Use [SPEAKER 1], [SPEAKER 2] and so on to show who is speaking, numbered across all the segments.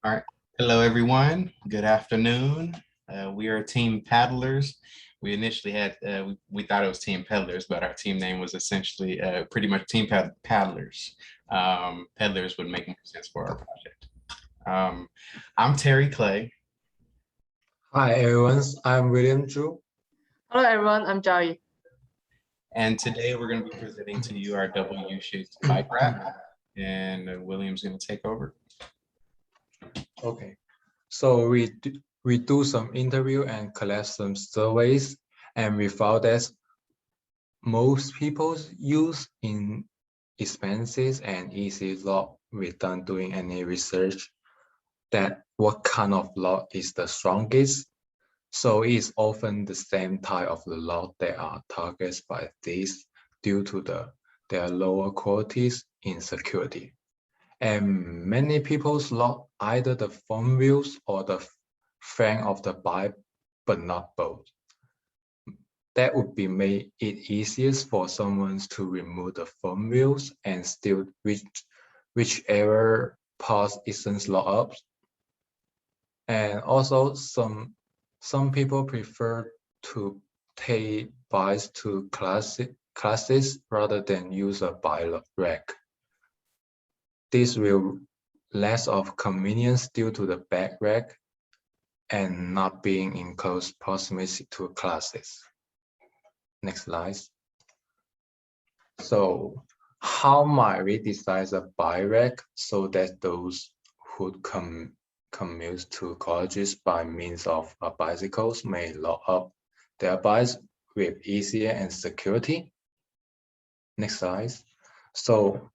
[SPEAKER 1] All right. Hello, everyone. Good afternoon. We are Team Paddlers. We initially had, we thought it was Team Peddlers, but our team name was essentially pretty much Team Paddlers. Peddlers would make more sense for our project. I'm Terry Clay.
[SPEAKER 2] Hi everyone, I'm William Zhu.
[SPEAKER 3] Hello everyone, I'm Zhaoyi.
[SPEAKER 1] And today we're going to be presenting to you our W-shaped bike rack. And William's going to take over.
[SPEAKER 2] Okay, so we do some interview and collect some surveys, and we found that most people use in expenses and easy lock without doing any research that what kind of lock is the strongest. So it's often the same type of the lock that are targeted by this due to their lower qualities in security. And many people lock either the front wheels or the frame of the bike, but not both. That would be make it easiest for someone to remove the front wheels and still whichever part isn't locked up. And also some people prefer to take bikes to classes rather than use a bike rack. This will less of convenience due to the back rack and not being in close proximity to classes. Next slide. So how might we design a bike rack so that those who commute to colleges by means of bicycles may lock up their bikes with easier and security? Next slide. So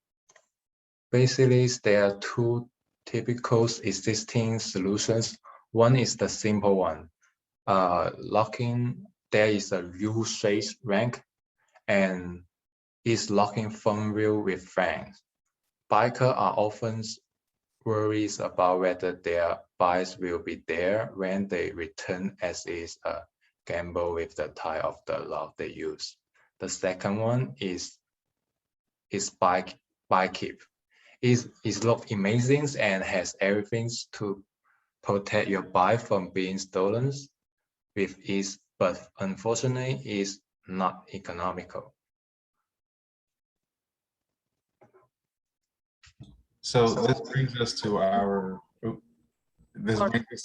[SPEAKER 2] basically, there are two typical existing solutions. One is the simple one. There is a U-shaped rank and is locking front wheel with fans. Bikers are often worried about whether their bikes will be there when they return, as is a gamble with the type of the lock they use. The second one is bike keep. It looks amazing and has everything to protect your bike from being stolen with ease, but unfortunately is not economical.
[SPEAKER 1] So this brings us to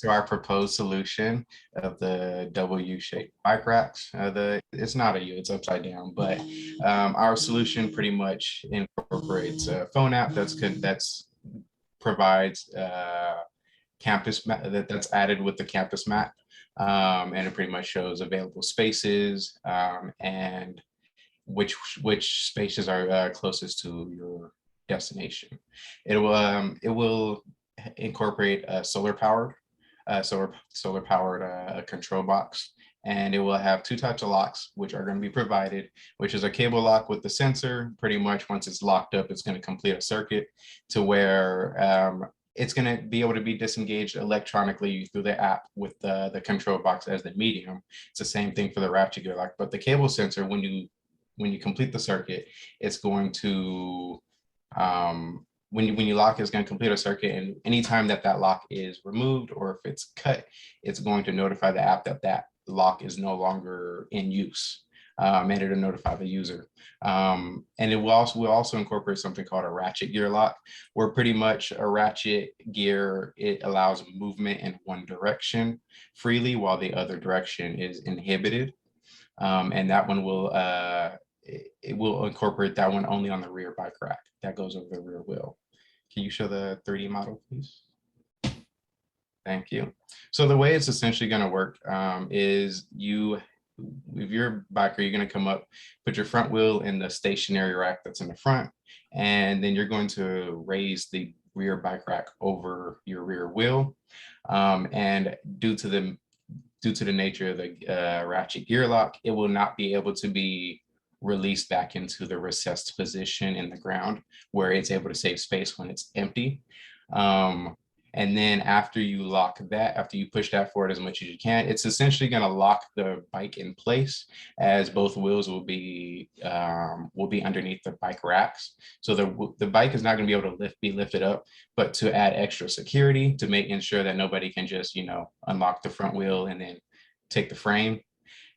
[SPEAKER 1] our proposed solution of the W-shaped bike racks. It's not a U, it's upside down, but our solution pretty much incorporates a phone app that's provides campus map that's added with the campus map, and it pretty much shows available spaces and which spaces are closest to your destination. It will incorporate a solar powered control box, and it will have two types of locks which are going to be provided, which is a cable lock with the sensor. Pretty much once it's locked up, it's going to complete a circuit to where it's going to be able to be disengaged electronically through the app with the control box as the medium. It's the same thing for the ratchet gear lock, but the cable sensor, when you complete the circuit, it's going to when you lock, it's going to complete a circuit, and anytime that lock is removed or if it's cut, it's going to notify the app that lock is no longer in use, and it'll notify the user. And it will also incorporate something called a ratchet gear lock, where pretty much a ratchet gear, it allows movement in one direction freely while the other direction is inhibited. And that one will it will incorporate that one only on the rear bike rack that goes over the rear wheel. Can you show the 3D model, please? Thank you. So the way it's essentially going to work is if you're a biker, you're going to come up, put your front wheel in the stationary rack that's in the front, and then you're going to raise the rear bike rack over your rear wheel. And due to the nature of the ratchet gear lock, it will not be able to be released back into the recessed position in the ground where it's able to save space when it's empty. And And then after you lock that, after you push that forward as much as you can, it's essentially going to lock the bike in place, as both wheels will be underneath the bike racks. So the bike is not going to be able to be lifted up, but to add extra security to ensure that nobody can just, unlock the front wheel and then take the frame.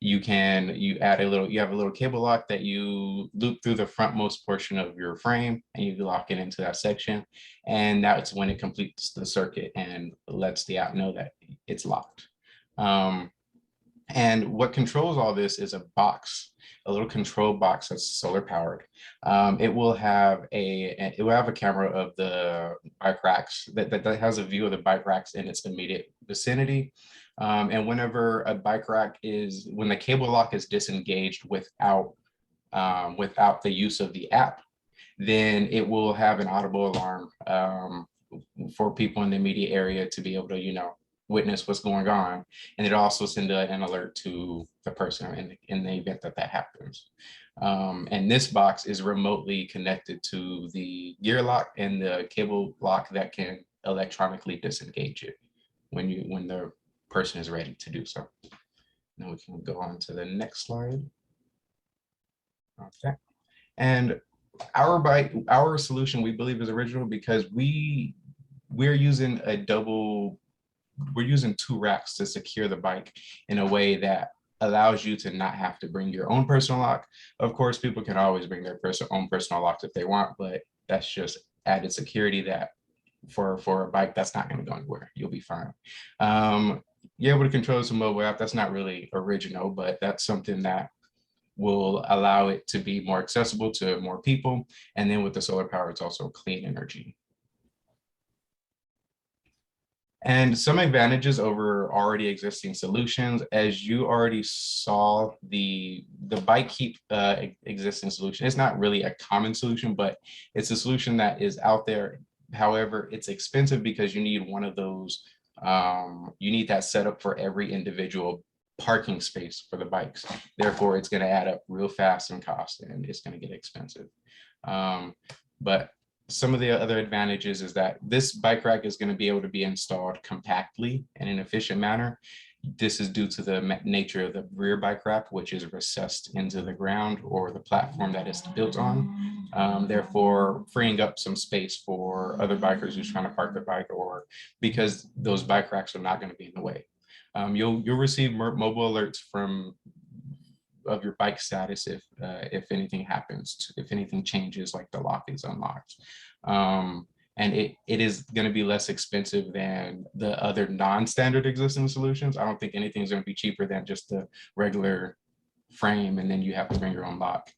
[SPEAKER 1] You have a little cable lock that you loop through the frontmost portion of your frame, and you lock it into that section. And that's when it completes the circuit and lets the app know that it's locked. And what controls all this is a box, a little control box that's solar powered. It will have a camera of the bike racks that has a view of the bike racks in its immediate vicinity. And whenever when the cable lock is disengaged without the use of the app, then it will have an audible alarm for people in the immediate area to be able to, witness what's going on. And it also send an alert to the person in the event that happens. And this box is remotely connected to the gear lock and the cable lock that can electronically disengage it when the person is ready to do so. Now we can go on to the next slide. Okay. And our solution, we believe, is original because we're using two racks to secure the bike in a way that allows you to not have to bring your own personal lock. Of course, people can always bring their own personal locks if they want, but that's just added security that for a bike that's not going to go anywhere. You'll be fine. You're able to control some mobile app. That's not really original, but that's something that will allow it to be more accessible to more people. And then with the solar power, it's also clean energy. And some advantages over already existing solutions, as you already saw, the bike keep existing solution. It's not really a common solution, but it's a solution that is out there. However, it's expensive because you need one of those. You need that set up for every individual parking space for the bikes. Therefore, it's going to add up real fast in cost, and it's going to get expensive. But some of the other advantages is that this bike rack is going to be able to be installed compactly in an efficient manner. This is due to the nature of the rear bike rack, which is recessed into the ground or the platform that it's built on. Therefore, freeing up some space for other bikers who's trying to park their bike, or because those bike racks are not going to be in the way. You'll receive mobile alerts of your bike status if anything happens, if anything changes, like the lock is unlocked. And it is going to be less expensive than the other non-standard existing solutions. I don't think anything's going to be cheaper than just the regular frame, and then you have to bring your own lock.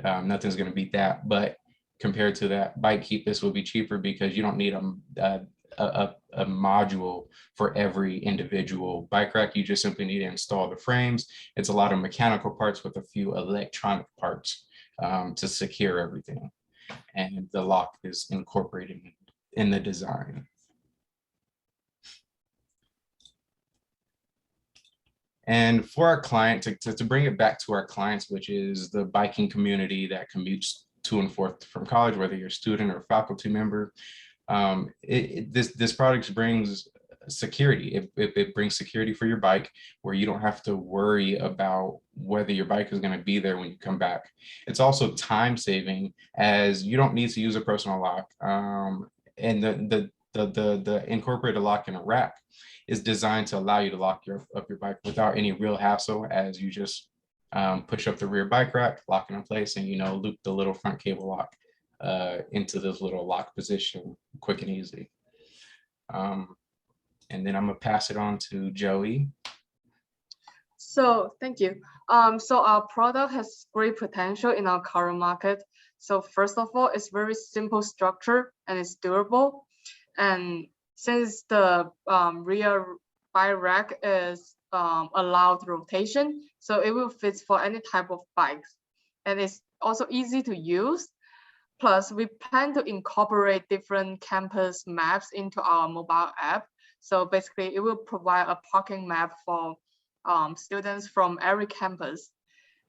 [SPEAKER 1] Nothing's going to beat that. But compared to that, bike keep, this will be cheaper because you don't need a module for every individual bike rack. You just simply need to install the frames. It's a lot of mechanical parts with a few electronic parts to secure everything. And the lock is incorporated in the design. And for our client, to bring it back to our clients, which is the biking community that commutes to and forth from college, whether you're a student or faculty member, this product brings security. It brings security for your bike, where you don't have to worry about whether your bike is going to be there when you come back. It's also time saving, as you don't need to use a personal lock. And the incorporated lock in a rack is designed to allow you to lock up your bike without any real hassle, as you just push up the rear bike rack, lock it in place, and loop the little front cable lock into this little lock position, quick and easy. And then I'm gonna pass it on to Zhaoyi.
[SPEAKER 3] So thank you. So our product has great potential in our current market. So first of all, it's very simple structure and it's durable. And since the rear bike rack is allowed rotation, so it will fit for any type of bikes. And it's also easy to use. Plus, we plan to incorporate different campus maps into our mobile app. So basically, it will provide a parking map for students from every campus.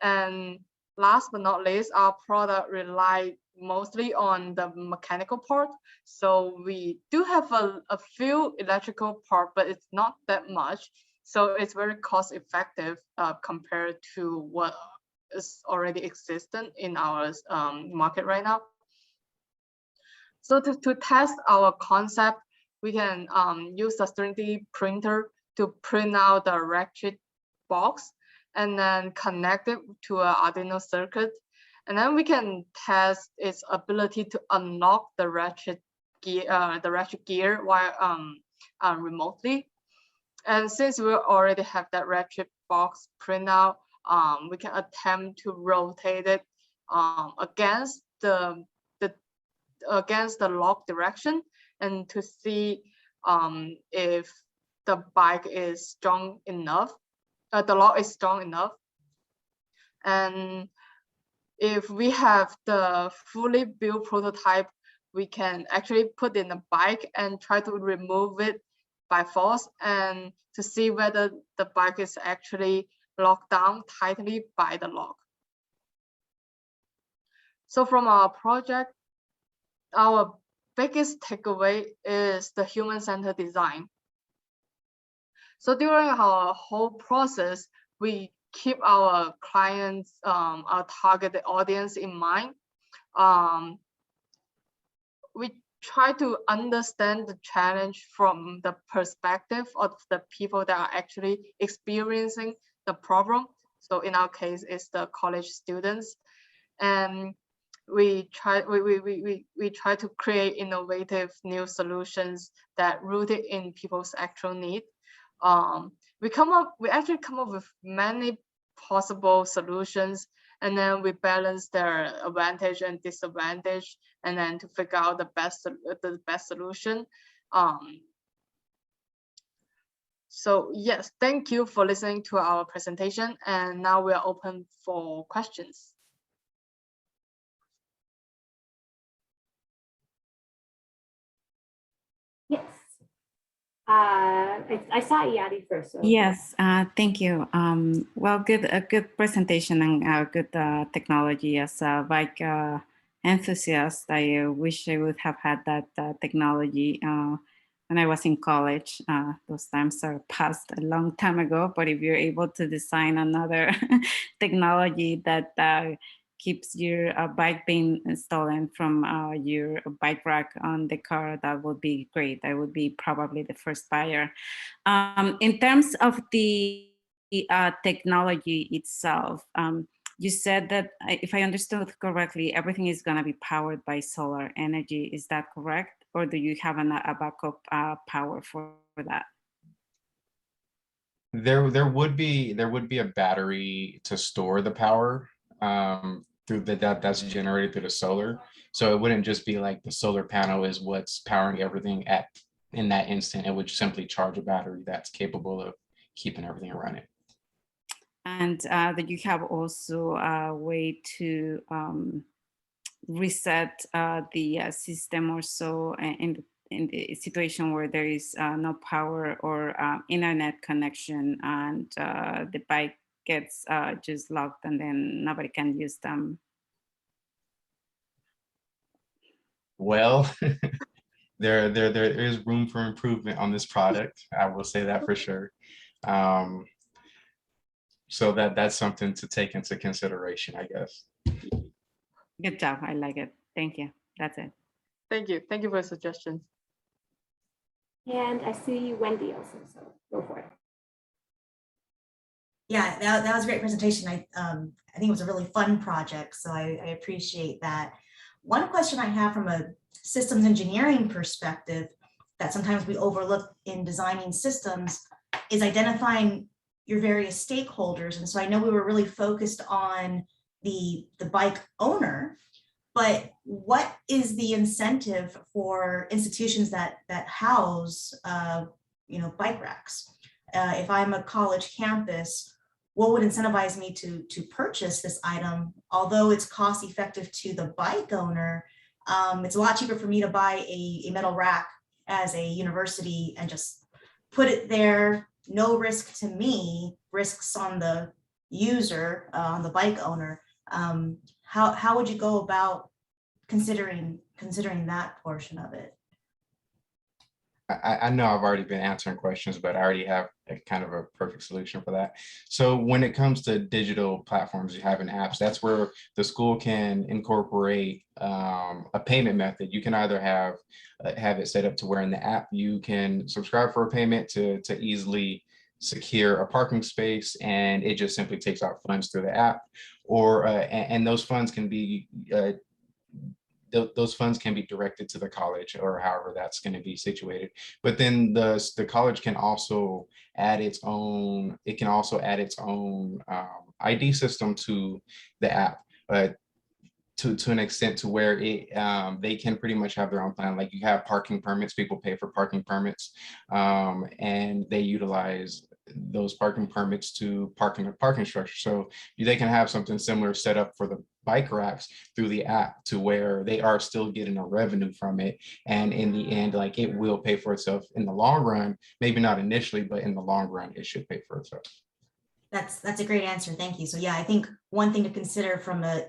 [SPEAKER 3] And last but not least, our product relies mostly on the mechanical part. So we do have a few electrical part, but it's not that much. So it's very cost effective compared to what is already existent in our market right now. So to test our concept, we can use a 3D printer to print out the ratchet box and then connect it to an Arduino circuit. And then we can test its ability to unlock the ratchet gear while remotely. And since we already have that ratchet box printout, we can attempt to rotate it against the lock direction and to see if the bike is strong enough, the lock is strong enough. And if we have the fully built prototype, we can actually put in a bike and try to remove it by force and to see whether the bike is actually locked down tightly by the lock. So from our project, our biggest takeaway is the human-centered design. So during our whole process, we keep our clients, our targeted audience in mind. We try to understand the challenge from the perspective of the people that are actually experiencing the problem. So in our case, it's the college students. And we try to create innovative new solutions that rooted in people's actual need. We actually come up with many possible solutions, and then we balance their advantage and disadvantage, and then to figure out the best solution. So yes, thank you for listening to our presentation, and now we are open for questions.
[SPEAKER 4] Yes. I saw Yadi first. So.
[SPEAKER 5] Yes, thank you. Well, a good presentation and good technology. As a bike enthusiast, I wish I would have had that technology when I was in college. Those times are passed a long time ago, but if you're able to design another technology that keeps your bike being stolen from your bike rack on the car, that would be great. I would be probably the first buyer. In terms of the technology itself, you said that, if I understood correctly, everything is going to be powered by solar energy. Is that correct? Or do you have a backup power for that?
[SPEAKER 1] There would be a battery to store the power through that's generated through the solar. So it wouldn't just be like the solar panel is what's powering everything in that instant. It would simply charge a battery that's capable of keeping everything running.
[SPEAKER 5] And that you have also a way to reset the system or so in the situation where there is no power or internet connection, and the bike gets just locked and then nobody can use them.
[SPEAKER 1] Well, there is room for improvement on this product. I will say that for sure. So that's something to take into consideration, I guess.
[SPEAKER 5] Good job. I like it. Thank you. That's it.
[SPEAKER 3] Thank you. Thank you for the suggestions.
[SPEAKER 4] And I see Wendy also, so go for it.
[SPEAKER 6] Yeah, that was a great presentation. I think it was a really fun project, so I appreciate that. One question I have from a systems engineering perspective that sometimes we overlook in designing systems is identifying your various stakeholders. And so I know we were really focused on the bike owner, but what is the incentive for institutions that house bike racks? If I'm a college campus, what would incentivize me to purchase this item? Although it's cost effective to the bike owner, it's a lot cheaper for me to buy a metal rack as a university and just put it there, no risk to me, risks on the user, on the bike owner. How would you go about considering that portion of it.
[SPEAKER 1] I know I've already been answering questions, but I already have a kind of a perfect solution for that. So when it comes to digital platforms you have in apps, that's where the school can incorporate a payment method. You can either have it set up to where in the app you can subscribe for a payment to easily secure a parking space, and it just simply takes out funds through the app, or and those funds can be those funds can be directed to the college or however that's going to be situated. But then the college can also add its own, it can also add its own ID system to the app, to an extent to where it they can pretty much have their own plan. Like you have parking permits, people pay for parking permits, and they utilize those parking permits to park in a parking structure. So they can have something similar set up for the bike racks through the app to where they are still getting a revenue from it. And in the end, like it will pay for itself in the long run, maybe not initially, but in the long run, it should pay for itself.
[SPEAKER 6] That's a great answer. Thank you. So yeah, I think one thing to consider from a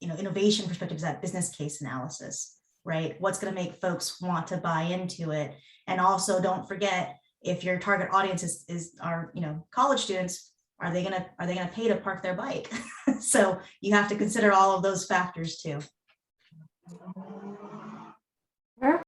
[SPEAKER 6] innovation perspective is that business case analysis, right? What's going to make folks want to buy into it? And also don't forget, if your target audience are college students, are they gonna pay to park their bike? So you have to consider all of those factors too.